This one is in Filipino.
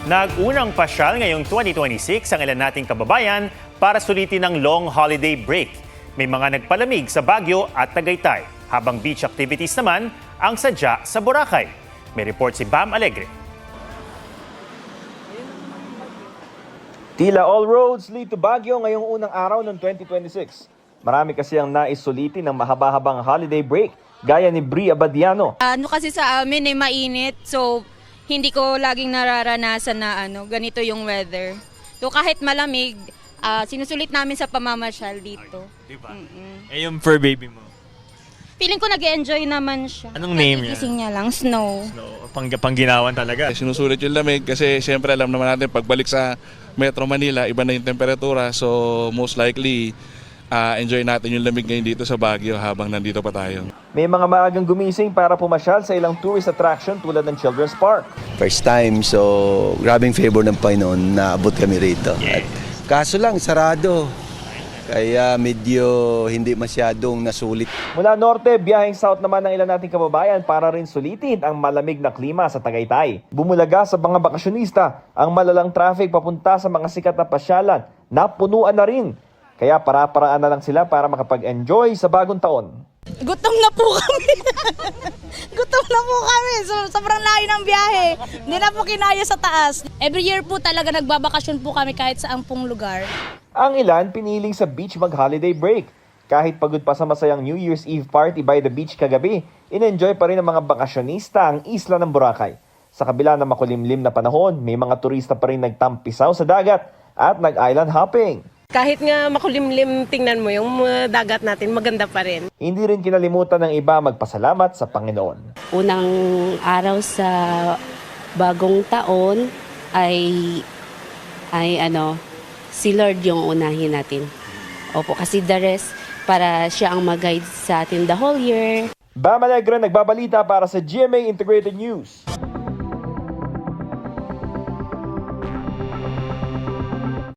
Nag-unang pasyal ngayong 2026 ang ilan nating kababayan para sulitin ang long holiday break. May mga nagpalamig sa Baguio at Tagaytay, habang beach activities naman ang sadya sa Boracay. May report si Bam Alegre. Tila all roads lead to Baguio ngayong unang araw ng 2026. Marami kasi ang nais sulitin ng mahaba-habang holiday break, gaya ni Bri Abadiano. Kasi sa amin mainit, so hindi ko laging nararanasan na ganito yung weather. So kahit malamig, sinusulit namin sa pamamasyal dito. Diba? Yung fur baby mo? Feeling ko nag-enjoy naman siya. Anong name niya? Nagigising niya lang, Snow. Pangginawan talaga. Sinusulit yung lamig kasi siyempre alam naman natin pagbalik sa Metro Manila, iba na yung temperatura. So most likely, enjoy natin yung lamig ngayon dito sa Baguio habang nandito pa tayo. May mga maagang gumising para pumasyal sa ilang tourist attraction tulad ng Children's Park. First time, so grabing favor ng Panginoon na abot kami rito. At kaso lang, sarado. Kaya medyo hindi masyadong nasulit. Mula norte, biyaheng south naman ng ilan nating kababayan para rin sulitin ang malamig na klima sa Tagaytay. Bumulaga sa mga bakasyonista ang malalang traffic papunta sa mga sikat na pasyalan na punuan na rin. Kaya para-paraan na lang sila para makapag-enjoy sa bagong taon. Gutom na po kami. Gutom na po kami. Sobrang layo ng biyahe. Hindi na po kinaya sa taas. Every year po talaga nagbabakasyon po kami kahit saang pong lugar. Ang ilan piniling sa beach mag-holiday break. Kahit pagod pa sa masayang New Year's Eve party by the beach kagabi, in-enjoy pa rin ng mga bakasyonista ang isla ng Boracay. Sa kabila ng makulimlim na panahon, may mga turista pa rin nagtampisaw sa dagat at nag-island hopping. Kahit nga makulimlim, tingnan mo yung dagat natin, maganda pa rin. Hindi rin kinalimutan ng iba magpasalamat sa Panginoon. Unang araw sa bagong taon ay si Lord yung unahin natin. Opo, kasi the rest para siya ang mag-guide sa atin the whole year. Bam Alegre nagbabalita para sa GMA Integrated News.